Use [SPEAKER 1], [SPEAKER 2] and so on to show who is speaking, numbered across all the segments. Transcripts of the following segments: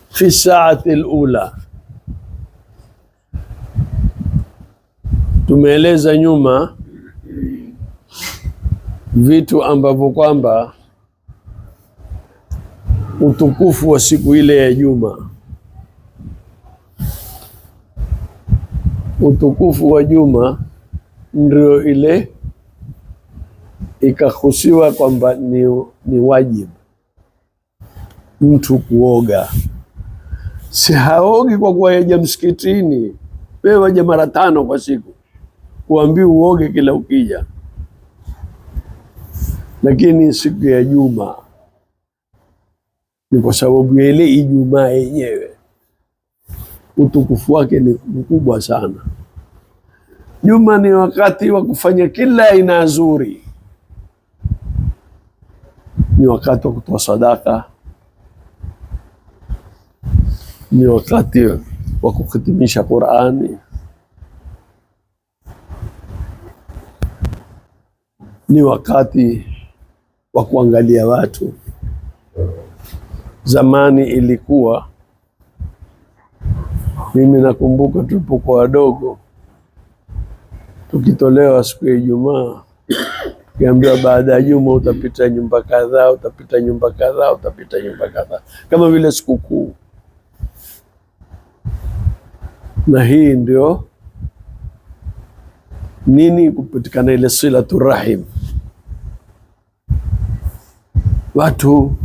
[SPEAKER 1] fi saati alula. Tumeeleza nyuma vitu ambavyo kwamba utukufu wa siku ile ya Juma, utukufu wa Juma ndio ile ikahusiwa kwamba ni wajibu mtu kuoga. Si haogi kwa kuwa yaja msikitini, wewe waje mara 5 kwa siku, uambii uoge kila ukija. Lakini siku ya Juma ni kwa sababu ya ile Ijumaa yenyewe, utukufu wake ni mkubwa sana. Juma ni wakati wa kufanya kila aina nzuri, ni wakati wa kutoa sadaka, ni wakati wa kuhitimisha Qur'ani, ni wakati wa kuangalia watu. Zamani ilikuwa, mimi nakumbuka tulipokuwa wadogo, tukitolewa siku ya Ijumaa, tukiambiwa baada ya Juma utapita nyumba kadhaa, utapita nyumba kadhaa, utapita nyumba kadhaa, kama vile sikukuu. Na hii ndio nini? Kupatikana ile silatu rahim, watu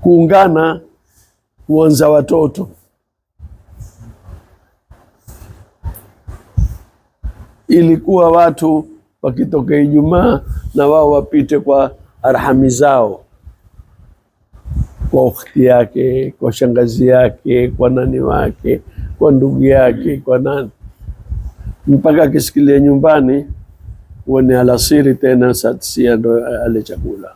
[SPEAKER 1] kuungana, kuanza watoto. Ilikuwa watu wakitoka Ijumaa na wao wapite kwa arhami zao, kwa ukhti yake, kwa shangazi yake, kwa nani wake, kwa ndugu yake, kwa nani, mpaka akisikilia nyumbani uone alasiri tena saa 9 ndo ale chakula.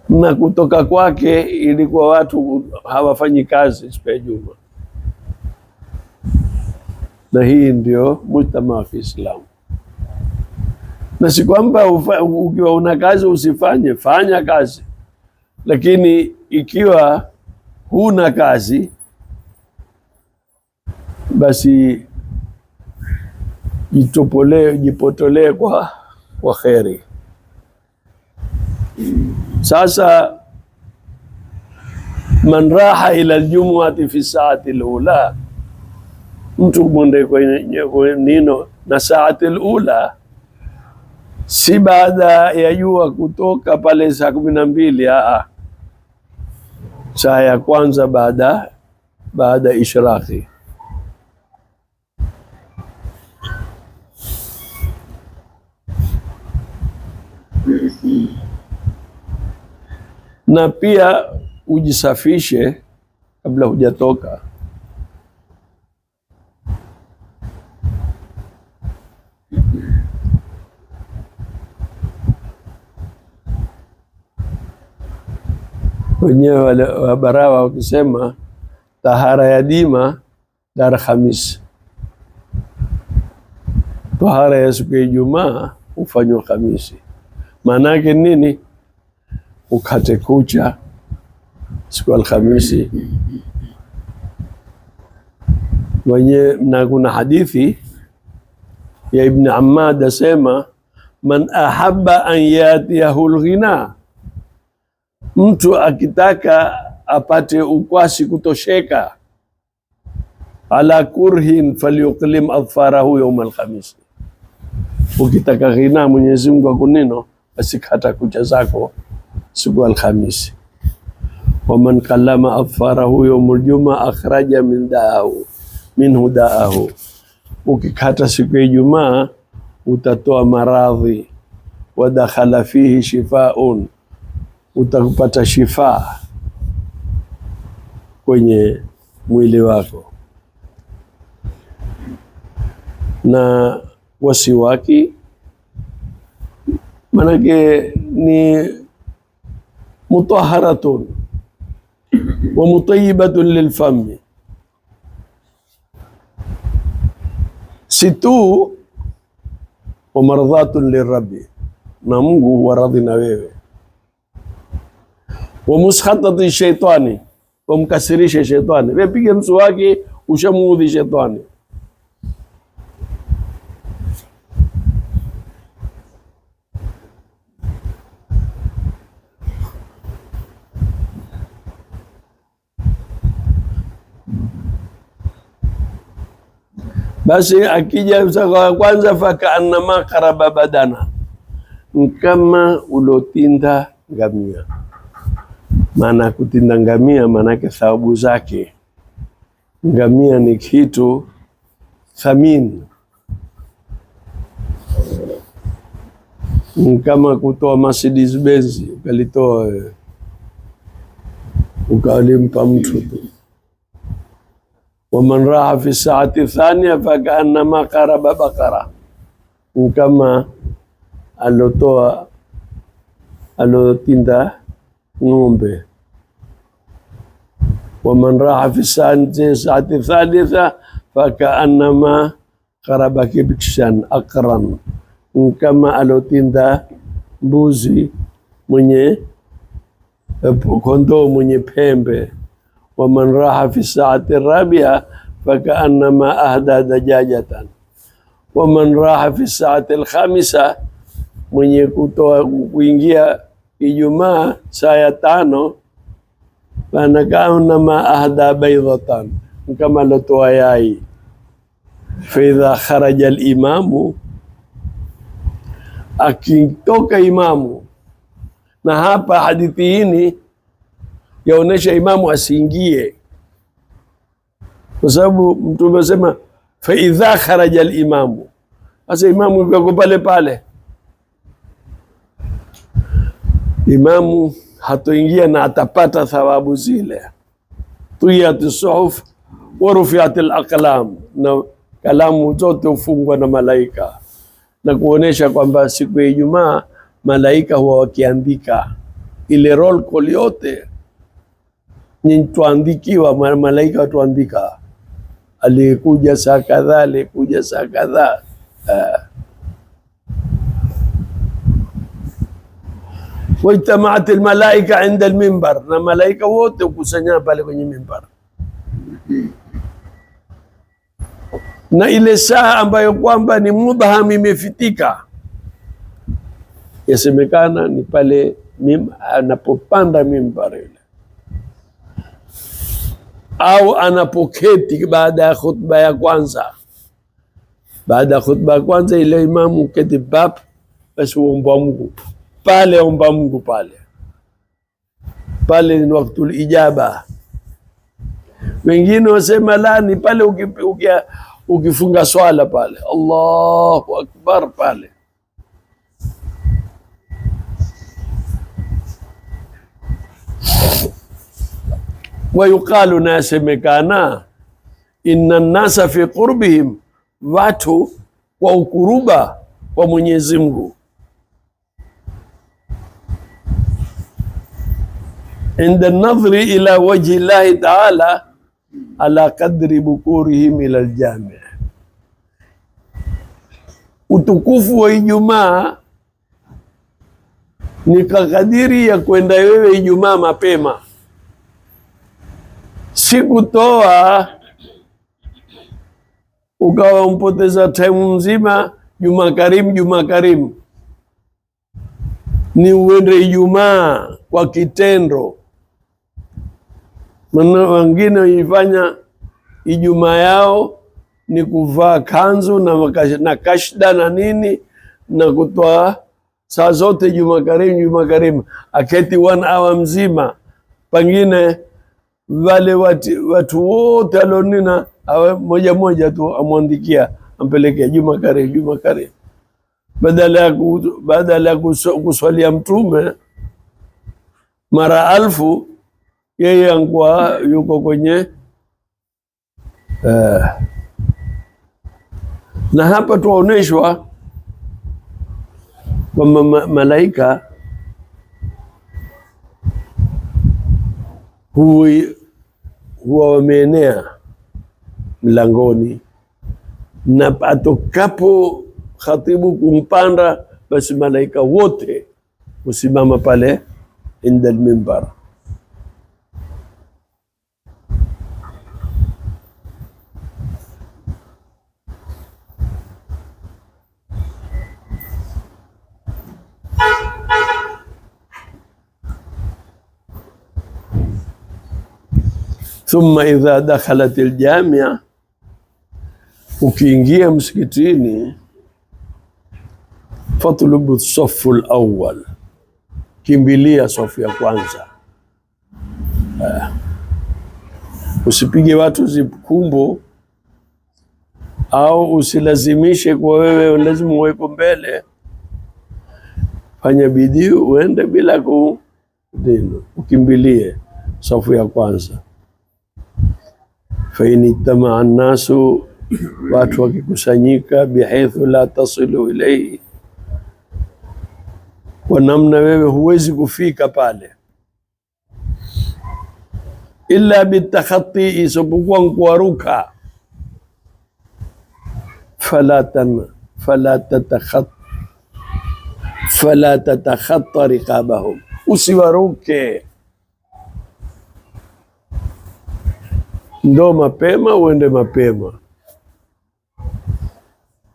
[SPEAKER 1] Na kutoka kwake ilikuwa watu hawafanyi kazi siku ya Juma. Na hii ndio mujtama wa Kiislamu. Na si kwamba ukiwa una kazi usifanye, fanya kazi, lakini ikiwa huna kazi basi jipotolee kwa kheri. Sasa man raha ila aljumuati fi saati alula, mtu mwende kwenye nino na saati alula, si baada ya jua kutoka pale saa 12, saa ya kwanza baada ishraqi. Na pia ujisafishe kabla hujatoka. Wenyewe wale wabarawa wakisema tahara ya dima dar Khamis, tahara ya siku ya Ijumaa hufanywa Khamisi. Maana yake nini? Ukate kucha siku ya Alhamisi. Na kuna hadithi ya Ibn Ammad asema, man ahabba an yatiyahu alghina, mtu akitaka apate ukwasi kutosheka, ala kurhin falyuqlim adfarahu yawm alkhamis. Ukitaka ghina, Mwenyezi Mungu akuneno, asikata kucha zako siku ya Alhamisi. Waman kallama adfarahu yawm aljuma akhraja minhu daahu, ukikata siku ya Ijumaa utatoa maradhi. Wadakhala fihi shifaun, utapata shifa kwenye mwili wako. Na wasiwaki manake ni mutaharatun wa mutayibatun lilfami, si tu wa mardhatun lirabbi, na Mungu huwa radhi na wewe. Wa muskhatati shaitani, kumkasirisha shaitani. Wewe piga mswaki, ushamuudhi shaitani. Basi akija kwa kwanza, fakaannama qaraba badana, kama ulotinda ngamia. Maana kutinda ngamia maanake thawabu zake. Ngamia ni kitu thamini, kama kutoa Mercedes Benz ukalitoa ukalimpa mtu tu. Waman raha fi saati thania fakaannama qaraba bakara, kama alotinda ng'ombe. Waman raha fi saati thalitha fakaannama qaraba kibshan akran, kama alotinda mbuzi mwenye kondoo mwenye pembe. Waman raha fi saati rabia fakaannama ahda dajajatan. Waman raha fi saati alkhamisa, mwenye kuingia Ijumaa saa ya 5, fakaannama ahda baydatan, kama lotoa yai. Faidha kharaja alimamu, akitoka imamu. Na hapa hadithi hii yaonesha imamu asiingie, kwa sababu Mtume asema faidha kharaja alimamu. Sasa imamu yuko pale pale, imamu hatoingia na atapata thawabu zile. Tuyat suhuf wa rufiat alaqlam, na kalamu zote hufungwa na malaika, na kuonesha kwamba siku ya Ijumaa malaika huwa wakiandika ile roll call yote. Ni tuandikiwa, malaika watuandika, alikuja saa kadhaa, alikuja saa kadhaa. Wajtamaat almalaika inda almimbar, na malaika wote ukusanya pale kwenye mimbar. Na ile saa ambayo kwamba ni mudham imefitika, yasemekana ni pale anapopanda mimbar ile, au anapoketi baada ya khutba ya kwanza. Baada ya khutba ya kwanza ile imamu keti bap, basi uomba Mungu pale, omba Mungu pale ni waktul ijaba. Wengine wasema la, ni pale ukifunga swala pale, Allahu akbar pale. Wa yuqalu, na yasemekana, inna nasa fi qurbihim, watu kwa ukuruba kwa Mwenyezi Mungu, inda nadhri ila wajhi llahi taala ala qadri bukurihim ila aljami. Utukufu wa Ijumaa ni kadiri ya kwenda wewe Ijumaa mapema, sikutoa ukawa mpoteza time mzima Juma Karimu. Ni uende Ijumaa kwa kitendo. Maana wengine waifanya Ijumaa yao ni kuvaa kanzu na kashda na nini, na kutoa saa zote Juma Karimu, aketi 1 hour mzima. Pengine wale watu wote alionina moja tu amwandikia, ampelekea Juma Karimu. Badala ya kuswalia Mtume mara 1000, yeye angua yuko kwenye na hapa tuoneshwa kwamba malaika huwa wameenea mlangoni, na atokapo khatibu kumpanda, basi malaika wote usimama pale inda al-mimbar. Thumma idha dakhalat al-jamia, ukiingia msikitini, fatlubu safu al-awwal, kimbilia safu ya kwanza. Usipige watu zikumbu, au usilazimishe kwa wewe lazima uwepo mbele. Fanya bidii uende bila ukimbilie safu ya kwanza. Fa in ijtamaa an-nasu, watu wakikusanyika, bihaithu la tasilu ilayhi, kwa namna wewe huwezi kufika pale, illa bitakhati, isipokuwa kuaruka, fala tatakhatta riqabahum, usiwaruke, ndo mapema uende mapema.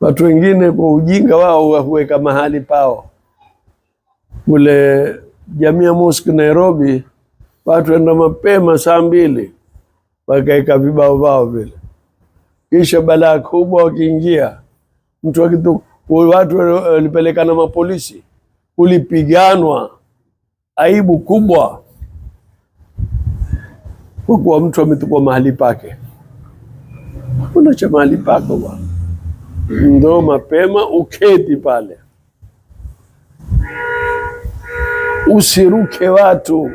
[SPEAKER 1] Watu wengine kwa ujinga wao huweka mahali pao. Kule Jamia Mosque Nairobi, watu enda mapema saa 2, wakaeka vibao vao vile, kisha balaa kubwa wakiingia, watu walipelekana mapolisi, kulipiganwa, aibu kubwa, kwa kuwa mtu ametukua mahali pake. Kuna cha mahali pako bwana, ndo mapema uketi pale, usiruke watu.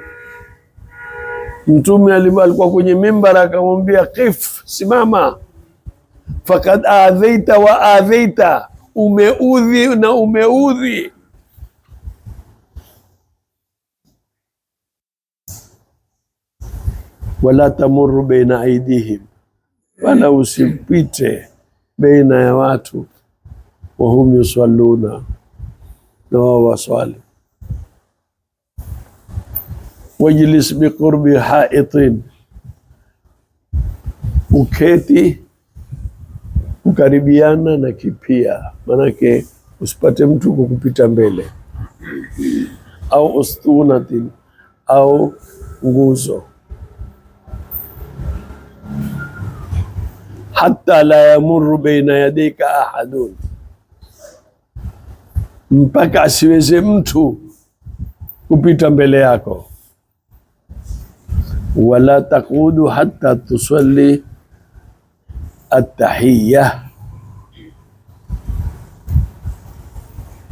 [SPEAKER 1] Mtume alikuwa kwenye mimbar akamwambia, qif, simama, fakad adhaita wa adhaita, umeudhi na umeudhi. Wala tamurru baina aidihim, wala usipite baina ya watu, wahum yusalluna, na wao waswali. Wajlis biqurbi haitin, uketi ukaribiana na kipia, manake usipate mtu kukupita mbele, au ustunatin, au nguzo. Hatta la yamurru baina yadika ahadun, mpaka asiweze mtu kupita mbele yako. Wala taqudu hatta tusalli at-tahiyya,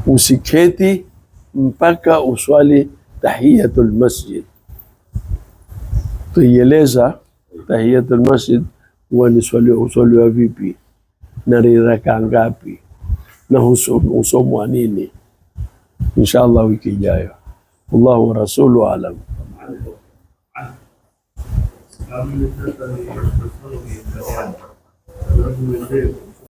[SPEAKER 1] usiketi mpaka uswali tahiyatul masjid. Tuieleza tahiyatul masjid huwa ni uswaliwa vipi, na raka ngapi, na husomwa nini, inshallah wiki ijayo. Allahu wa rasuluhu alam.
[SPEAKER 2] Amin.